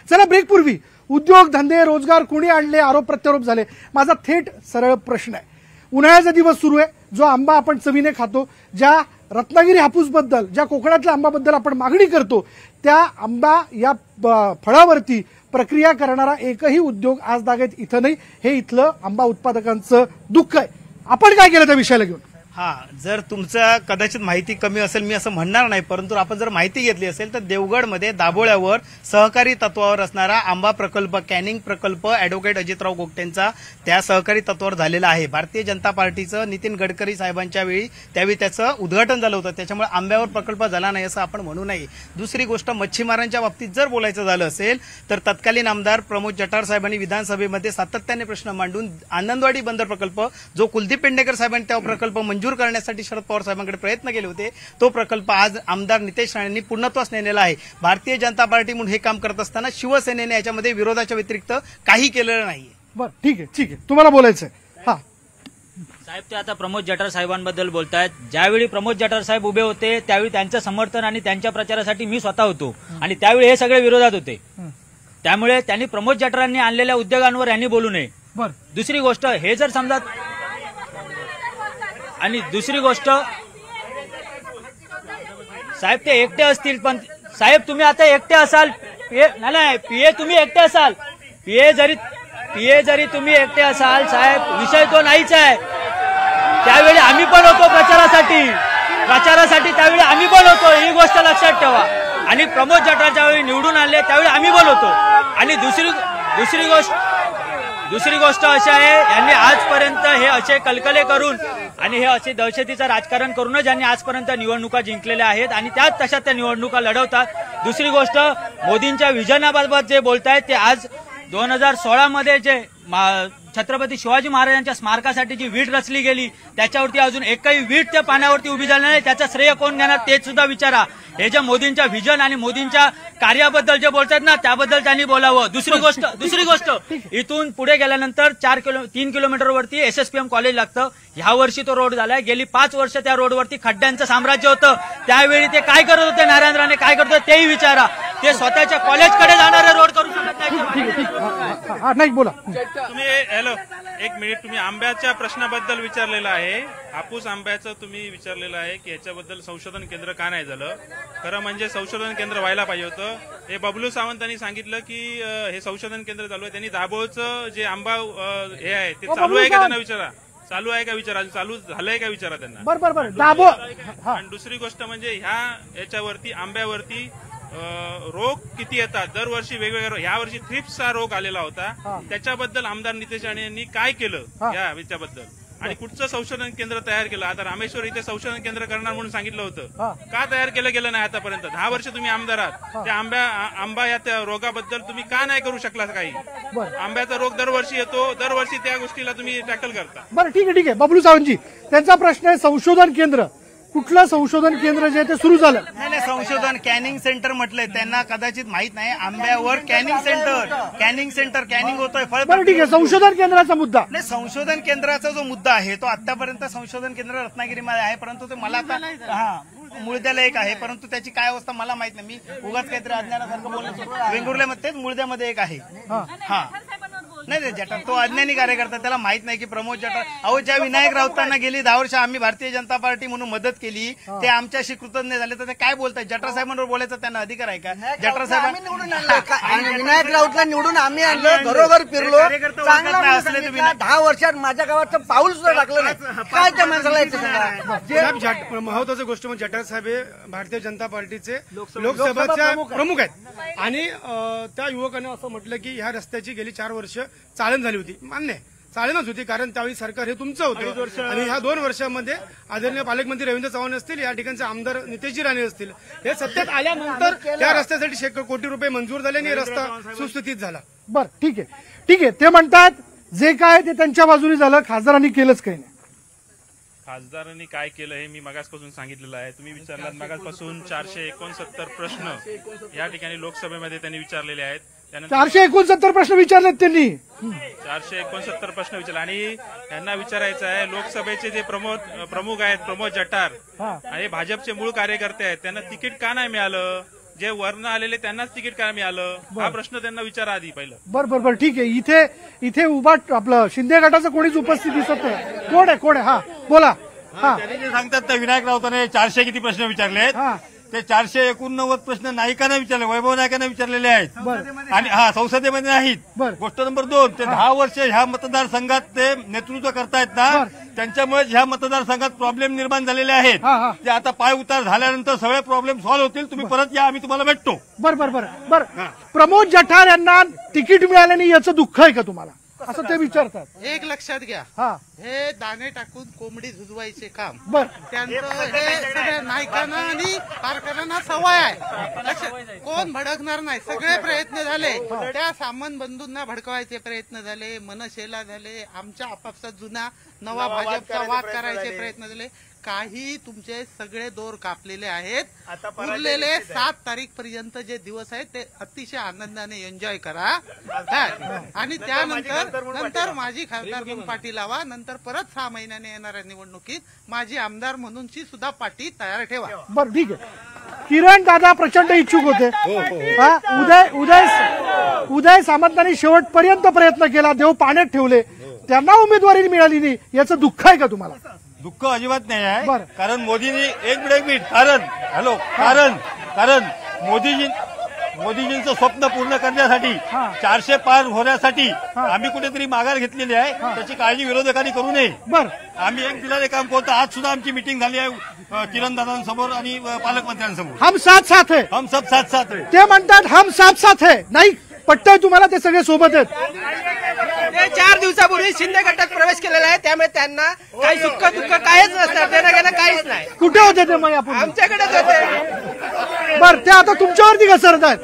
चला ब्रेकपूर्वी उद्योग धंदे रोजगार कोणी आणले आरोप प्रत्यारोप झाले. माझा थेट सरळ प्रश्न आहे, उन्हाळ्याचा दिवस सुरू आहे, जो आंबा आपण चवीने खातो, ज्या रत्नागिरी हापूसबद्दल ज्या कोकणातल्या आंबाबद्दल आपण मागणी करतो, त्या आंबा या फळावरती प्रक्रिया करणारा एकही उद्योग आज बागेत इथं नाही. हे इथलं आंबा उत्पादकांचं दुःख आहे. आपण काय केलं त्या विषयाला घेऊन? जर तुमचं कदाचित माहिती कमी असेल, मी असं म्हणणार नाही, परंतु आपण जर माहिती घेतली असेल तर देवगडमध्ये दाभोळ्यावर सहकारी तत्वावर असणारा आंबा प्रकल्प, कॅनिंग प्रकल्प ॲडव्होकेट अजितराव गोगटेंचा त्या सहकारी तत्वावर झालेला आहे. भारतीय जनता पार्टीचं नितीन गडकरी साहेबांच्या वेळी त्यावेळी त्याचं उद्घाटन झालं होतं, त्याच्यामुळे आंब्यावर प्रकल्प झाला नाही असं आपण म्हणू नये. दुसरी गोष्ट, मच्छीमारांच्या बाबतीत जर बोलायचं झालं असेल तर तत्कालीन आमदार प्रमोद जठार साहेबांनी विधानसभेमध्ये सातत्याने प्रश्न मांडून आनंदवाडी बंदर प्रकल्प, जो कुलदीप पेडणेकर साहेबांनी त्या प्रकल्प मंजूर करण्यासाठी शरद पवार साहेबांकडे प्रयत्न केले होते, तो प्रकल्प आज आमदार नितेश राणेंनी पूर्णत्वास नेलेला आहे. भारतीय जनता पार्टी म्हणून हे काम करत असताना शिवसेनेने याच्यामध्ये विरोधाच्या व्यतिरिक्त काही केलेलं नाही. बरं, ठीक आहे, तुम्हाला बोलायचंय. साहेब, ते आता प्रमोद जठार साहेबांबद्दल बोलतायत. ज्यावेळी प्रमोद जठार साहेब उभे होते त्यावेळी त्यांचं समर्थन आणि त्यांच्या प्रचारासाठी मी स्वतः होतो आणि त्यावेळी हे सगळे विरोधात होते. त्यामुळे त्यांनी प्रमोद जठारांनी आणलेल्या उद्योगांवर यांनी बोलू नये. दुसरी गोष्ट, हे जर समजा, आणि दुसरी गोष्ट साहेब ते एकटे असतील, पण साहेब तुम्ही आता एकटे असाल, नाही पीए तुम्ही एकटे असाल, पीए जरी तुम्ही एकटे असाल साहेब, विषय तो नाहीच आहे. त्यावेळी आम्ही पण होतो प्रचारासाठी त्यावेळी आम्ही पण होतो, ही गोष्ट लक्षात ठेवा. आणि प्रमोद जठार ज्यावेळी निवडून आले त्यावेळी आम्ही पण होतो. आणि दुसरी गोष्ट अशी आहे, यांनी आजपर्यंत हे असे कलकले करून आणि हे असे दहशतीचं राजकारण करूनच यांनी आजपर्यंत निवडणुका जिंकलेल्या आहेत आणि त्याच तशा त्या निवडणुका लढवतात. दुसरी गोष्ट, मोदींच्या विजनाबाबत जे बोलतायत ते आज 2016 मध्ये जे छत्रपती शिवाजी महाराजांच्या स्मारकासाठी जी वीट रचली गेली त्याच्यावरती अजून एकही वीट त्या पाण्यावरती उभी झाली नाही, त्याचं श्रेय कोण घेणार ते सुद्धा विचारा. हे जे मोदींच्या व्हिजन आणि मोदींच्या कार्याबद्दल जे बोलतात ना, त्याबद्दल त्यांनी बोलावं. दुसरी गोष्ट इथून पुढे गेल्यानंतर 3 किलोमीटरवरती एसएसपीएम कॉलेज लागतं. ह्या वर्षी तो रोड झालाय. गेली 5 वर्ष त्या रोडवरती खड्ड्यांचं साम्राज्य होतं. त्यावेळी ते काय करत होते, नारायण राणे काय करत होते तेही विचारा. ते स्वतःच्या कॉलेजकडे जाणारे रोड करू शकत नाही. बोला तुम्ही. हॅलो, एक मिनिट. तुम्ही आंब्याच्या प्रश्नाबद्दल विचारलेलं आहे, हापूस आंब्याचं तुम्ही विचारलेलं आहे की याच्याबद्दल संशोधन केंद्र का नाही झालं. खरं म्हणजे संशोधन केंद्र व्हायला पाहिजे होतं. हे बबलू सावंतांनी सांगितलं की हे संशोधन केंद्र चालू आहे. त्यांनी दाभोळचं जे आंबा हे आहे ते चालू आहे का त्यांना विचारा. चालू आहे का विचारा, चालू झालंय का विचारा त्यांना. बरोबर. आणि दुसरी गोष्ट म्हणजे याच्यावरती आंब्यावरती रोग किती येतात दरवर्षी वेगवेगळ्या. ह्या वर्षी थ्रिप्सचा रोग आलेला होता, त्याच्याबद्दल आमदार नितेश राणे यांनी काय केलं याच्याबद्दल आणि कुठचं संशोधन केंद्र तयार केलं. आता रामेश्वर इथे संशोधन केंद्र करणार म्हणून सांगितलं होतं, का तयार केलं गेलं नाही आतापर्यंत. 10 वर्ष तुम्ही आमदार आहात, त्या आंबा या त्या रोगाबद्दल तुम्ही का नाही करू शकला काही. आंब्याचा रोग दरवर्षी येतो, दरवर्षी त्या गोष्टीला तुम्ही टॅकल करता. बरं, ठीक आहे. बबलू सावंतजी, त्यांचा प्रश्न आहे संशोधन केंद्र. कुठलं संशोधन केंद्र जे ते सुरू झालं? नाही, संशोधन कॅनिंग सेंटर म्हटलंय, त्यांना कदाचित माहित नाही. आंब्यावर कॅनिंग सेंटर कॅनिंग होतोय. बरं, ठीक आहे. संशोधन केंद्राचा मुद्दा नाही, संशोधन केंद्राचा जो मुद्दा आहे तो आतापर्यंत संशोधन केंद्र रत्नागिरीमध्ये आहे, परंतु ते मला आता मुळद्याला एक आहे, परंतु त्याची काय अवस्था मला माहित नाही. मी उगाच काहीतरी अज्ञानासारखं बोलणं. वेंगुर्ल्यामध्ये मुळद्यामध्ये एक आहे. नाही जठार तो अज्ञानी कार्यकर्ता, त्याला माहित नाही की प्रमोद जठार. अहो, ज्या विनायक राऊतांना गेली 10 वर्ष आम्ही भारतीय जनता पार्टी म्हणून मदत केली, ते आमच्याशी कृतज्ञ झाले, तर ते काय बोलतात. जठार साहेबांवर बोलायचा त्यांना अधिकार आहे का? जठार साहेब विनायक राऊतला निवडून आम्ही आणलं, घरोघर फिरलो, चांगला असले तुम्ही 10 वर्षात माझ्या गावाचं पाऊल सुद्धा टाकलं नाही. काय त्या माणसाला महत्वाची गोष्ट म्हणजे जठार साहेब हे भारतीय जनता पार्टीचे लोकसभेचे प्रमुख आहेत आणि त्या युवकांनी असं म्हटलं की ह्या रस्त्याची गेली 4 वर्ष चाळण झाली होती. मान्य चाळणच होती, कारण त्यावेळी सरकार हे तुमचं होतं आणि ह्या 2 वर्षामध्ये आदरणीय पालकमंत्री रवींद्र चव्हाण असतील, या ठिकाणचे आमदार नितेशजी राणे असतील, हे सत्तेत आल्यानंतर या रस्त्यासाठी कोटी रुपये मंजूर झाले आणि रस्ता सुस्थितीत झाला. बरं, ठीक आहे. ते म्हणतात जे काय ते त्यांच्या बाजूने झालं, खासदारांनी केलंच काही नाही. खासदारांनी काय केलं हे मी मगासपासून सांगितलेलं आहे. तुम्ही विचारलात मगासपासून 469 प्रश्न या ठिकाणी लोकसभेमध्ये त्यांनी विचारलेले आहेत. 469 प्रश्न विचारलेत त्यांनी. 469 प्रश्न विचारले आणि त्यांना विचारायचं आहे, लोकसभेचे जे प्रमुख आहेत प्रमोद जठार आणि भाजपचे मूळ कार्यकर्ते आहेत, त्यांना तिकीट का नाही मिळालं. जे वरनं आलेले त्यांनाच तिकीट काय मिळालं, हा प्रश्न त्यांना विचारा आधी पहिलं. बरं ठीक आहे. इथे उभा आपलं शिंदे गटाचं कोणीच उपस्थित दिसत नाही. कोण आहे? हा बोला. हा त्यांनी जे सांगतात तर विनायक राऊतांनी 400 किती प्रश्न विचारलेत, ते 489 प्रश्न नाईकांना विचारले, वैभव नाईकांना विचारलेले आहेत आणि संसदेमध्ये नाहीत. गोष्ट नंबर 2, ते 10 वर्ष ह्या मतदारसंघात ते नेतृत्व करतायत ना, त्यांच्यामुळे ह्या मतदारसंघात प्रॉब्लेम निर्माण झालेले आहेत. ते आता पाय उतार झाल्यानंतर सगळे प्रॉब्लेम सॉल्व्ह होतील. तुम्ही परत या, आम्ही तुम्हाला भेटतो. बरं. प्रमोद जठार यांना तिकीट मिळालं नाही याचं दुःख आहे का तुम्हाला, असं ते विचारतात? एक लक्षात घ्या, हे दाणे टाकून कोंबडी झुजवायचे काम त्यांचं हे सगळ्या नायकांना आणि कारखान्यांना सवय आहे. कोण भडकणार नाही. सगळे प्रयत्न झाले, त्या सामंत बंधूंना भडकवायचे प्रयत्न झाले, मनसेला झाले, आमच्या आपापसात जुना नवा भाजपचा वाद करायचे प्रयत्न झाले. काही तुमचे सगळे दोर कापलेले आहेत. उरलेले 7 तारीख पर्यंत जे दिवस आहेत ते अतिशय आनंदाने एन्जॉय करा आणि त्यानंतर माझी खासदार म्हणून पाठी लावा. नंतर परत 6 महिन्याने येणाऱ्या निवडणुकीत माझी आमदार म्हणूनची सुद्धा पाठी तयार ठेवा. बरं ठीक आहे. किरण दादा प्रचंड इच्छुक होते. उदय सामंतांनी शेवटपर्यंत प्रयत्न केला, देव पाण्यात ठेवले, त्यांना उमेदवारी मिळाली नाही याचं दुःख आहे का तुम्हाला? दुःख अजिबात नाही आहे. कारण मोदींनी एक मिनिट कारण मोदीजींचं स्वप्न पूर्ण करण्यासाठी 400 पार होण्यासाठी आम्ही कुठेतरी माघार घेतलेली आहे. त्याची काळजी विरोधकांनी करू नये. आम्ही एक दिलेले काम करतो. आज सुद्धा आमची मीटिंग झाली आहे किरण दादांसमोर आणि पालकमंत्र्यांसमोर. हम साथ है, हम सब साथ है. ते म्हणतात हम साथ है. नाही पटतंय तुम्हाला? ते सगळे सोबत आहेत. ते 4 दिवसापूर्वी शिंदे गटात प्रवेश केलेला आहे, त्यामुळे त्यांना काही सुख दुःख काहीच नसतं, देणं घेणं काहीच नाही. कुठे होते ते मग? आपण आमच्याकडेच होते. बरं, ते आता तुमच्यावरती घसरत आहेत.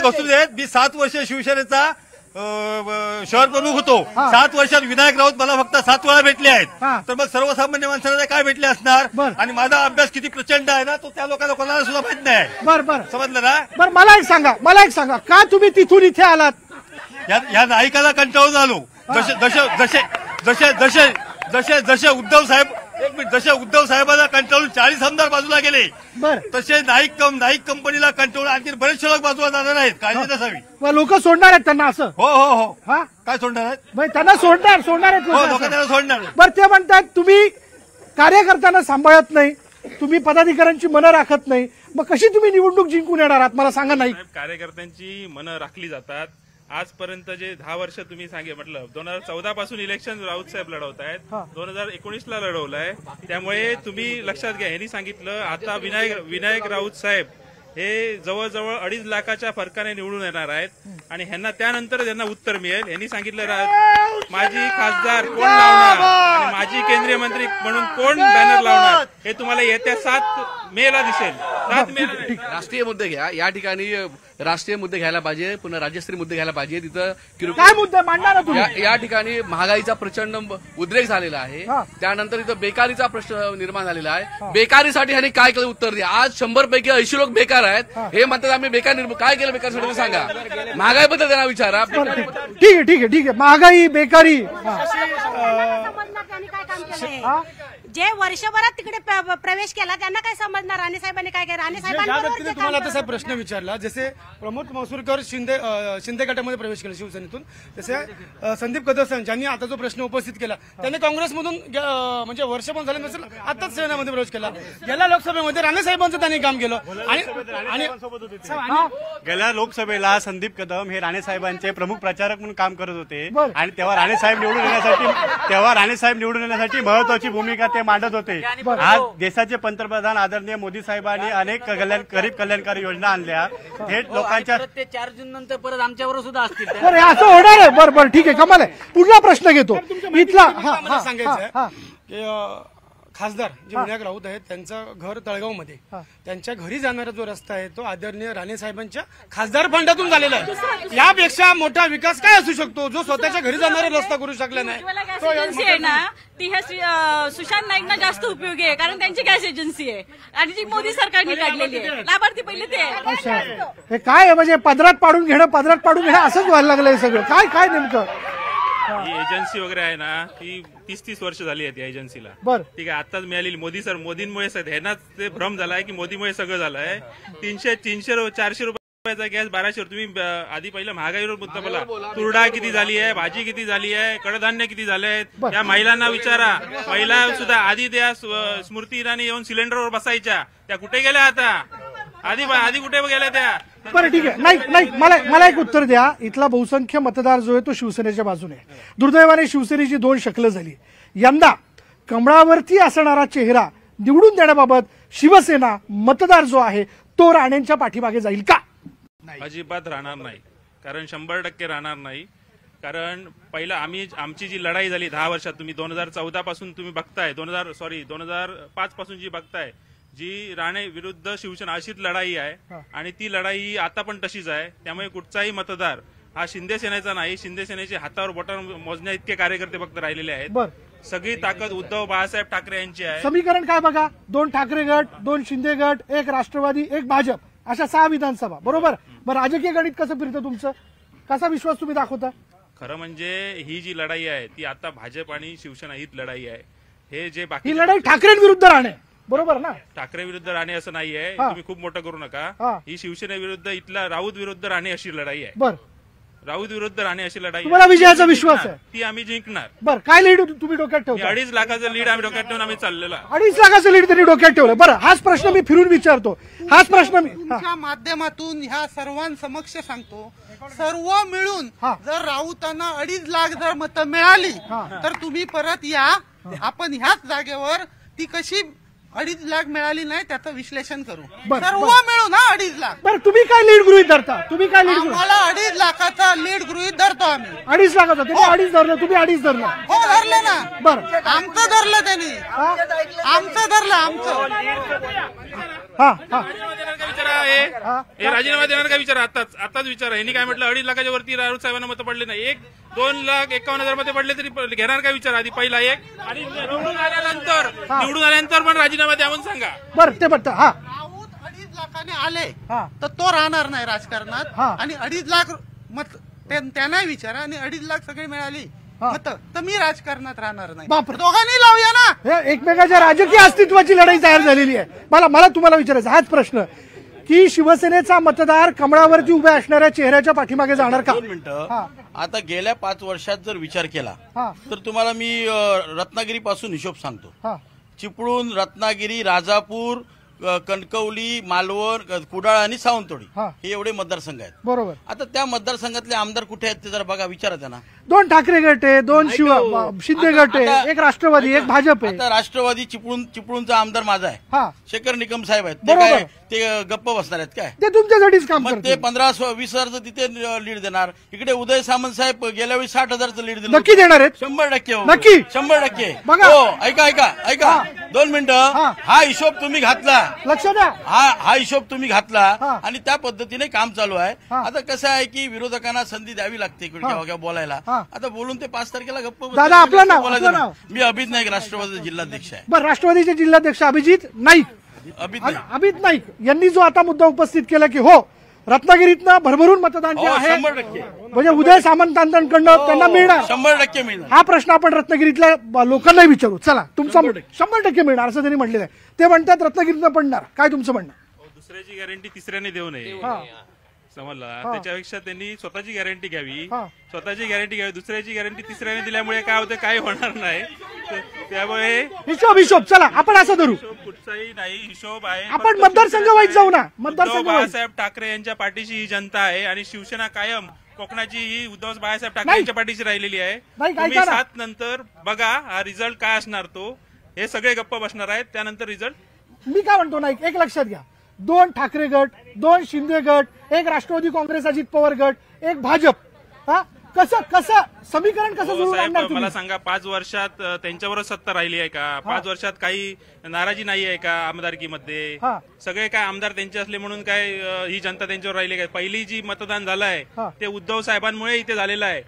घसरू देत. मी 7 वर्ष शिवसेनेचा शहर प्रमुख होतो. 7 वर्षात विनायक राऊत मला फक्त 7 वेळा भेटले आहेत. तर मग सर्वसामान्य माणसाला काय भेटले असणार? आणि माझा अभ्यास किती प्रचंड आहे ना, तो त्या लोकांना कोणाला सुद्धा माहित नाही. बरं समजलं ना? बरं, मला एक सांगा का तुम्ही तिथून इथे आलात? या नायकाला कंटाळून आलो. जसे उद्धव साहेबांना कंटाळून 40 आमदार बाजूला गेले, तसे नाईक कंपनीला कंटाळून आणखी बरेचसे लोक बाजूला जाणार आहेत. काळजी नसावी. लोक सोडणार आहेत त्यांना असं? हो. काय सोडणार आहेत? त्यांना सोडणार आहेत लोक त्यांना सोडणार. बरं, ते म्हणतात तुम्ही कार्यकर्त्यांना सांभाळत नाही, तुम्ही पदाधिकाऱ्यांची मनं राखत नाही, मग कशी तुम्ही निवडणूक जिंकून येणार आहात मला सांगा. नाही, कार्यकर्त्यांची मनं राखली जातात. आजपर्यंत जे 10 वर्ष तुम्ही म्हटलं 2014 पासून इलेक्शन राऊत साहेब लढवत आहेत, 2019ला लढवलंय. त्यामुळे तुम्ही लक्षात घ्या, यांनी सांगितलं आता विनायक राऊत साहेब हे जवळजवळ 2.5 लाखाच्या फरकाने निवडून येणार आहेत आणि ह्यांना त्यानंतर त्यांना उत्तर मिळेल. यांनी सांगितलं माझी खासदार कोण लावणार आणि माझी केंद्रीय मंत्री म्हणून कोण बॅनर लावणार हे तुम्हाला येत्या 7 मेला दिसेल. 7 मे राष्ट्रीय मुद्दे घ्या. या ठिकाणी राष्ट्रीय मुद्दे घ्यायला पाहिजे, पुन्हा राज्यस्तरीय मुद्दे घ्यायला पाहिजे. तिथं काय मुद्दे मांडणार तुम्ही? या ठिकाणी महागाईचा प्रचंड उद्रेक झालेला आहे. त्यानंतर इथं बेकारीचा प्रश्न निर्माण झालेला आहे. बेकारीसाठी ह्यांनी काय केलं उत्तर द्या. आज 100 पैकी 80 लोक बेकार आहेत. हे म्हणतात आम्ही बेकार काय केलं बेकारीसाठी सांगा. महागाईबद्दल त्यांना विचारा. ठीक आहे. महागाई, बेकारी, जे वर्षभरात तिकडे प्रवेश केला त्यांना काय समजणार? राणे साहेबांनी काय केलं? राणे साहेबांनी तुम्हाला आता साहेब प्रश्न विचारला. जसे प्रमोद मसूरकर शिंदे गटामध्ये प्रवेश केला शिवसेनेतून, तसे संदीप कदम ज्यांनी आता जो प्रश्न उपस्थित केला त्यांनी काँग्रेसमधून म्हणजे वर्ष पण झाले नसेल आताच सेनेमध्ये प्रवेश केला. गेल्या लोकसभेमध्ये राणे साहेबांचं त्यांनी काम केलं आणि गेल्या लोकसभेला संदीप कदम हे राणे साहेबांचे प्रमुख प्रचारक म्हणून काम करत होते आणि तेव्हा राणे साहेब निवडून येण्यासाठी महत्वाची भूमिका ते मांडत होते. आज देशाचे पंतप्रधान आदरणीय मोदी साहेबांनी अनेक गरीब कल्याणकारी योजना आणल्या. थेट लोकांच्या 4 जून नंतर परत आमच्यावर सुद्धा असतील. असं होणार आहे? बरं ठीक आहे, कमाल आहे. पुढला प्रश्न घेतो इथला. सांगायचं की खासदार जे विनायक राऊत आहेत त्यांचं घर तळगावमध्ये, त्यांच्या घरी जाणारा जो रस्ता आहे तो आदरणीय राणे साहेबांच्या खासदार फंडातून झालेला आहे. यापेक्षा मोठा विकास काय असू शकतो जो स्वतःच्या घरी जाणारा रस्ता करू शकला नाही? गॅस एजन्सी आहे ना ती ह्या सुशांत नाईकना जास्त उपयोगी आहे, कारण त्यांची गॅस एजन्सी आहे आणि ती मोदी सरकारने काढलेली आहे. लाभार्थी पहिले ते हे काय म्हणजे पदरात पाडून घेणं असंच व्हायला लागलंय सगळं. काय नेमकं? ही एजन्सी वगैरे आहे ना ती 30-30 वर्ष झाली आहेत या एजन्सीला. बरं. ठीक आहे, आताच मिळालेली मोदींमुळे ह्यांनाच ते भ्रम झालाय की मोदीमुळे सगळं झालंय. 300-400 रुपयाचा गॅस 1200. तुम्ही आधी पहिल्या महागाईवर मुद्दा बोला. तुरडाळ किती झाली आहे, भाजी किती झाली आहे, कडधान्य किती झाले आहेत, या महिलांना विचारा. महिला सुद्धा आधी त्या स्मृती इराणी येऊन सिलेंडरवर बसायच्या, त्या कुठे गेल्या आता? आधी कुठे गेल्या त्या? बरं ठीक आहे. नाही मला एक उत्तर द्या. इथला बहुसंख्य मतदार जो आहे तो शिवसेनेच्या बाजूने आहे. दुर्दैवाने शिवसेनेची 2 शकलं झाली. यंदा कमळावरती असणारा चेहरा निवडून देण्याबाबत शिवसेना मतदार जो आहे तो राणेंच्या पाठीमागे जाईल का? अजिबात राहणार नाही. कारण 100% राहणार नाही. कारण पहिला आमची जी लढाई झाली 10 वर्षात, तुम्ही 2014 पासून तुम्ही बघताय, 2005 पासून जी बघताय, जी राणे विरुद्ध शिवसेना अशीच लढाई आहे आणि ती लढाई आता पण तशीच आहे. त्यामुळे कुठचाही मतदार हा शिंदे सेनेचा नाही. शिंदे सेनेचे हातावर बोटावर मोजण्या इतके कार्यकर्ते फक्त राहिलेले आहेत. सगळी ताकद उद्धव बाळासाहेब ठाकरे यांची आहे. समीकरण काय बघा, 2 ठाकरे गट, 2 शिंदे गट, 1 राष्ट्रवादी, 1 भाजप, अशा 6 विधानसभा. बरोबर. मग राजकीय गणित कसं फिरतं तुमचं? कसा विश्वास तुम्ही दाखवता? खरं म्हणजे ही जी लढाई आहे ती आता भाजप आणि शिवसेना हीच लढाई आहे. हे जे बाकी ही लढाई ठाकरेंविरुद्ध राणे, बरोबर ना? ठाकरे विरुद्ध राणे असं नाहीये. तुम्ही खूप मोठं करू नका. ही शिवसेनेविरुद्ध इथला राऊत विरुद्ध राणे अशी लढाई आहे. बरं. राऊत विरुद्ध राणे अशी लढाई. तुम्हाला विजयाचा विश्वास आहे? ती आम्ही जिंकणार. बरं. काय लीड तुम्ही डोक्यात ठेवता? 2.5 लाखाचं लीड आम्ही डोक्यात ठेवून आम्ही चाललेला. 2.5 लाखाचं लीड त्यांनी डोक्यात ठेवलं. बरं, हाच प्रश्न मी फिरून विचारतो. हाच प्रश्न मी तुमच्या माध्यमातून ह्या सर्वांसमक्ष सांगतो. सर्व मिळून जर राऊतांना 2.5 लाख जर मतं मिळाली तर तुम्ही परत या. आपण ह्याच जागेवर ती कशी 2.5 लाख मिळाली नाही त्याचं विश्लेषण करू. सर्व मिळून 2.5 लाख. बरं, तुम्ही काय लीड गृहीत धरता? तुम्ही काय लीड? आम्हाला 2.5 लाखाचा लीड गृहीत धरतो आम्ही. 2.5 लाखाचा. त्यांनी 2.5 धरलं, तुम्ही 2.5 धरलं. हो, धरलं ना. बरं. आमचं धरलं त्यांनी. आमचं धरलं आमचं. विचारा हे राजीनामा देणार का? विचारा आताच विचारा. यांनी काय म्हटलं 2.5 लाखाच्या वरती राऊत साहेबांना मतं पडले नाही. 2,51,000 मध्ये पडले तरी घेणार का? विचारा आधी पहिला एक. आणि निवडून आल्यानंतर पण राजीनामा द्या म्हणून सांगा. बरं ते बघता. राऊत 2.5 लाखाने आले तर तो राहणार नाही राजकारणात. आणि 2.5 लाख मत त्यांना विचारा आणि 2.5 लाख सगळी मिळाली मत तर मी राजकारणात राहणार नाही. दोघांनी लावूया ना. एकमेकाच्या राजकीय अस्तित्वाची लढाई तयार झालेली आहे. मला तुम्हाला विचारायचं हाच प्रश्न की शिवसेनेचा मतदार कमळावरती उभ्या असणाऱ्या चेहऱ्याच्या पाठीमागे जाणार का? 2 मिनिटं. आता गेल्या 5 वर्षात जर विचार केला तर तुम्हाला मी रत्नागिरीपासून हिशोब सांगतो. चिपळूण, रत्नागिरी, राजापूर, कणकवली, मालवण, कुडाळ आणि सावंतवाडी हे एवढे मतदारसंघ आहेत. बरोबर. आता त्या मतदारसंघातले आमदार कुठे आहेत ते जरा बघा, विचारा त्यांना. 2 ठाकरे गट आहे, 2 शिंदे गट आहे, 1 राष्ट्रवादी, 1 भाजप आहे. आता राष्ट्रवादी चिपळूणचा आमदार माझा आहे, शेखर निकम साहेब आहेत. बरोबर. ते गप्प बसणार आहेत काय? ते तुमच्यासाठीच काम मग ते 15-20 हजारचं तिथे लीड देणार. इकडे उदय सामंत साहेब गेल्या वेळी 60,000चं लीड दिलं. नक्की देणार आहेत? 100%. नक्की 100%. बघा. हो, ऐका 2 मिनिटं. हा हिशोब तुम्ही घातला, लक्ष द्या. हा हिशोब तुम्ही घातला आणि त्या पद्धतीने काम चालू आहे. आता कसं आहे की विरोधकांना संधी द्यावी लागते किंवा बोलायला. आता बोलून ते 5 तारखेला गप्प. दादा आपलं नाव? मी अभित नाईक, राष्ट्रवादी जिल्हाध्यक्ष आहे. बरं, राष्ट्रवादीचे जिल्हाध्यक्ष अभिजित नाईक. अभित नाईक यांनी जो आता मुद्दा उपस्थित केला की हो रत्नागिरीतनं भरभरून मतदान जे आहे 100%. म्हणजे उदय सामंतांकडनं त्यांना मिळणार. 100% मिळणार. हा प्रश्न आपण रत्नागिरीतल्या लोकांना विचारू. चला, तुमचा 100% मिळणार असं त्यांनी म्हटलेलं आहे. ते म्हणतात रत्नागिरीतनं पडणार. काय तुमचं म्हणणं? दुसऱ्याची गॅरंटी तिसऱ्याने देऊ नये, समजला. त्याच्यापेक्षा त्यांनी स्वतःची गॅरंटी घ्यावी. दुसऱ्याची गॅरंटी तिसऱ्याने दिल्यामुळे काय होतं, काय होणार नाही. त्यामुळे हिशोब चला आपण असं धरू. कुठचाही नाही हिशोब आहे. आपण मतदारसंघ वाईज जाऊ ना. मतदारसंघ बाळासाहेब ठाकरे यांच्या पाठीशी ही जनता आहे आणि शिवसेना कायम कोकणाची ही उद्धव बाळासाहेब ठाकरे यांच्या पाठीशी राहिलेली आहे. तुम्ही 7 नंतर बघा हा रिझल्ट काय असणार. तो हे सगळे गप्प बसणार आहेत त्यानंतर रिझल्ट. मी काय म्हणतो नाही, एक लक्षात घ्या. 2 ठाकरे गट, 2 शिंदे गट, 1 राष्ट्रवादी काँग्रेस अजित पवार गट, 1 भाजप. कसं समीकरण कसं जुळवून आणणार तुम्ही? मला सांगा, 5 वर्षात त्यांच्यावरच सत्ता राहिली आहे का? 5 वर्षात काही नाराजी नाही आहे का आमदारकीमध्ये? सगळे काय आमदार त्यांचे असले म्हणून काय ही जनता त्यांच्यावर राहिली काय? पहिली जी मतदान झालं आहे ते उद्धव साहेबांमुळे इथे झालेलं आहे.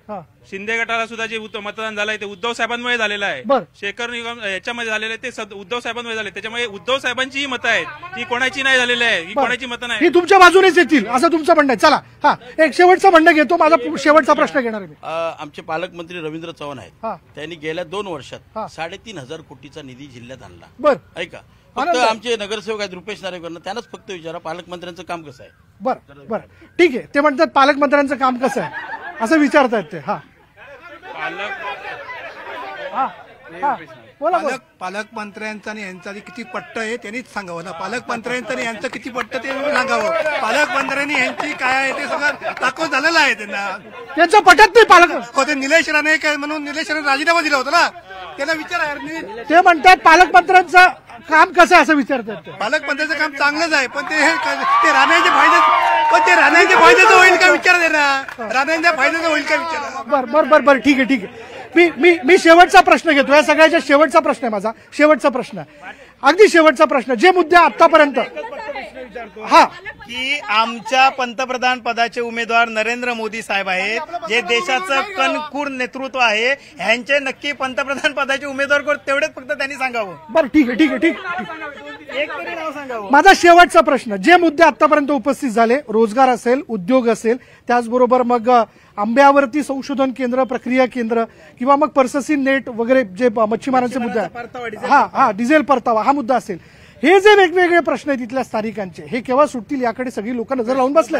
शिंदे गटाला सुद्धा जे मतदान झालंय ते उद्धव साहेबांमुळे झालेलं आहे. शेखर निगम याच्यामध्ये झालेलं आहे ते उद्धव साहेबांमुळे झाले. त्याच्यामुळे उद्धव साहेबांची ही मतं आहेत, ही कोणाची नाही झालेली आहे, ही कोणाची मतं नाही, ही तुमच्या बाजूनेच येतील असं तुमचं म्हणणं आहे. चला हा एक शेवटचा म्हणणं घेतो, माझा शेवटचा प्रश्न घेणार आहे मी. आमचे पालकमंत्री रवींद्र चव्हाण आहेत, त्यांनी गेल्या 2 वर्षात 3,500 कोटीचा निधी जिल्ह्यात आणला. बरं ऐका, फक्त आमचे नगरसेवक आहेत रुपेश नारेकरांना, त्यांनाच फक्त विचारा पालकमंत्र्यांचं काम कसं आहे. बरं बरं ठीक आहे. ते म्हणतात पालकमंत्र्यांचं काम कसं आहे असं विचारतायत ते. पालकमंत्र्यांचा आणि यांचा किती पट्ट आहे त्यांनीच सांगावं ना. पालकमंत्र्यांचं आणि यांचं किती पट्ट ते सांगावं. पालकमंत्र्यांनी यांची काय आहे ते सगळं दाखवून झालेलं आहे त्यांना. त्यांचं पटत नाही पालक. ते निलेश राणे काय म्हणून निलेश राणे राजीनामा दिला होता ना, त्यांना विचारा. ते म्हणतात पालकमंत्र्यांचं काम कसं आहे असं विचारतात. पालकमंत्र्यांचं काम चांगलंच आहे, पण ते राण्याचे फायद्याचं होईल का विचार दे ना. राण्यांच्या फायद्याचं होईल का विचार. बरं ठीक आहे. मी शेवटचा प्रश्न घेतो. या सगळ्याच्या शेवटचा प्रश्न आहे माझा, शेवटचा प्रश्न, अगदी शेवटचा प्रश्न. जे मुद्दे आतापर्यंत की आमच्या पंतप्रधान पदाचे उमेदवार नरेंद्र मोदी साहेब आहेत, जे देशाचं कणखूर नेतृत्व आहे, ह्यांचे नक्की पंतप्रधान पदाचे उमेदवार कोण तेवढेच फक्त त्यांनी सांगावं. बरं ठीक आहे. एक तरी नाव सांगावं. माझा शेवटचा प्रश्न, जे मुद्दे आतापर्यंत उपस्थित झाले, रोजगार असेल, उद्योग असेल, त्याचबरोबर मग आंब्यावरती संशोधन केंद्र, प्रक्रिया केंद्र किंवा मग पर्ससीन नेट वगैरे जे मच्छीमारांचे मुद्दे आहेत, डिझेल परतावा हा मुद्दा असेल, हे जे वेगवेगळे प्रश्न आहेत तिथल्या स्थानिकांचे, हे केव्हा सुटतील याकडे सगळी लोक नजर लावून बसले.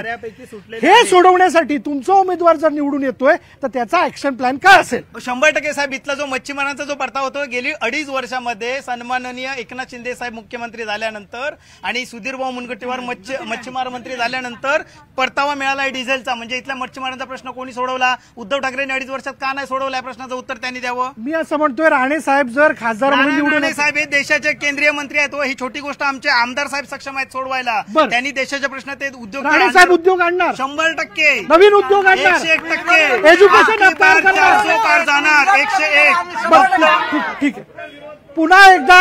हे सोडवण्यासाठी तुमचा उमेदवार जर निवडून येतोय तर त्याचा ऍक्शन प्लॅन काय असेल? 100% साहेब, इथला जो मच्छीमारांचा जो परतावा होतो, गेली 2.5 वर्षामध्ये सन्माननीय एकनाथ शिंदे साहेब मुख्यमंत्री झाल्यानंतर आणि सुधीरभाऊ मुनगंटीवार मच्छीमार मंत्री झाल्यानंतर परतावा मिळाला आहे डिझेलचा. म्हणजे इथल्या मच्छीमारांचा प्रश्न कोणी सोडवला? उद्धव ठाकरेंनी 2.5 वर्षात का नाही सोडवला? या प्रश्नाचं उत्तर त्यांनी द्यावं. मी असं म्हणतोय, राणे साहेब जर खासदार म्हणून निवडून, राणे साहेब हे देशाचे केंद्रीय मंत्री आहेत. ही छोटी गोष्ट आमचे आमदार साहेब सक्षम आहेत सोडवायला. त्यांनी देशाच्या प्रश्न ते उद्योग, राणे साहेब उद्योग आणणार, 100% नवीन उद्योग आणणार, 101%, एज्युकेशन जाणार 101. ठीक आहे. पुन्हा एकदा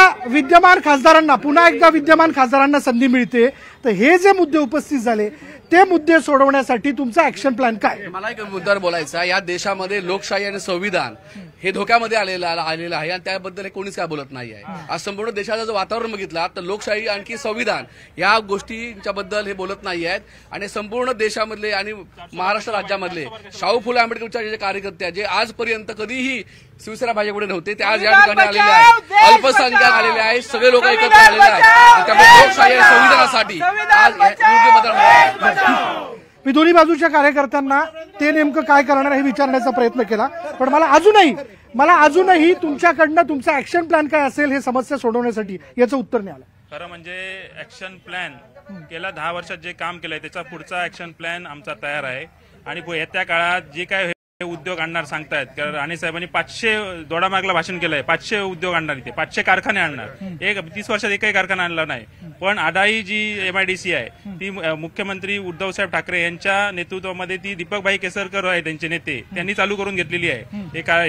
विद्यमान खासदारांना संधी मिळते. तर हे जे मुद्दे उपस्थित झाले ते मुद्दे सोडवण्यासाठी तुमचा ऍक्शन प्लॅन काय? मला एक मुद्द्यावर बोलायचा, या देशामध्ये लोकशाही आणि संविधान हे धोक्यामध्ये आलेलं आहे आणि त्याबद्दल कोणीच काय बोलत नाही आहे. आज संपूर्ण देशाचं जर वातावरण बघितलं तर लोकशाही आणखी संविधान या गोष्टींच्या बद्दल हे बोलत नाही आहेत. आणि संपूर्ण देशामधले आणि महाराष्ट्र राज्यामधले शाहू फुले आंबेडकरचे जे कार्यकर्ते आहेत, जे आजपर्यंत कधीही शिवसेना भाजपकडे नव्हते, ते आज या ठिकाणी आलेले आहेत. अल्पसंख्याक आलेले आहेत, सगळे लोक एकत्र आलेले आहेत. त्यामुळे लोकशाही आणि संविधानासाठी आज योग्य मतदान. मी दोन्ही बाजूच्या कार्यकर्त्यांना ते नेमकं काय करणार हे विचारण्याचा प्रयत्न केला, पण मला अजूनही तुमच्याकडनं तुमचा ऍक्शन प्लॅन काय असेल हे समस्या सोडवण्यासाठी याचं उत्तर नाही आलं. खरं म्हणजे ऍक्शन प्लॅन गेल्या 10 वर्षात जे काम केलंय त्याचा पुढचा ऍक्शन प्लॅन आमचा तयार आहे. आणि येत्या काळात जे काय उद्योग आणणार सांगतायत, कारण राणे साहेबांनी 500 दोडामार्गला भाषण केलंय, 500 उद्योग आणणार, इथे 500 कारखाने आणणार. 30 वर्षात एकही कारखाना आणला नाही. पण आडाई जी MIDC आहे ती मुख्यमंत्री उद्धव साहेब ठाकरे यांच्या नेतृत्वामध्ये, ती दीपकभाई केसरकर आहे त्यांचे नेते, त्यांनी चालू करून घेतलेली आहे.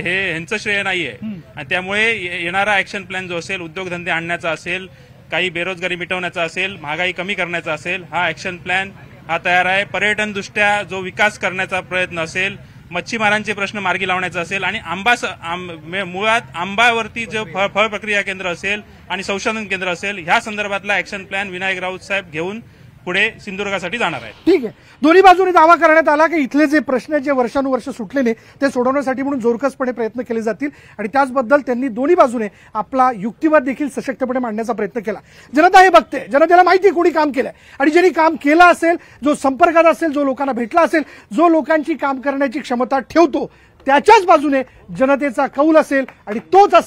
हे ह्यांचं श्रेय नाहीये. आणि त्यामुळे येणारा ऍक्शन प्लॅन जो असेल, उद्योगधंदे आणण्याचा असेल, काही बेरोजगारी मिटवण्याचा असेल, महागाई कमी करण्याचा असेल, हा ऍक्शन प्लॅन हा तयार आहे. पर्यटन दृष्ट्या जो विकास करण्याचा प्रयत्न असेल, मच्छीमारांचे प्रश्न मार्गी लावण्याचा असेल, आणि मुळात आंबावरती जो फळ प्रक्रिया केंद्र असेल आणि संशोधन केंद्र असेल, ह्या संदर्भातला ऍक्शन प्लॅन विनायक राऊत साहेब घेऊन पुढे सिंधुदुर्गासाठी जाणार आहे. ठीक आहे. दोन्ही बाजूने दावा करण्यात आला की इथले जे प्रश्न जे वर्षानुवर्ष सुटलेले ते सोडवण्यासाठी म्हणून जोरकसपणे प्रयत्न केले जातील. आणि त्याचबद्दल त्यांनी दोन्ही बाजूने आपला युक्तिवाद देखील सशक्तपणे मांडण्याचा प्रयत्न केला. जनता हे बघते, जनतेला माहिती कोणी काम केलंय आणि ज्यांनी काम केलं असेल, जो संपर्कात असेल, जो लोकांना भेटला असेल, जो लोकांची काम करण्याची क्षमता ठेवतो, त्याच्याच बाजूने जनतेचा कौल असेल आणि तोच असेल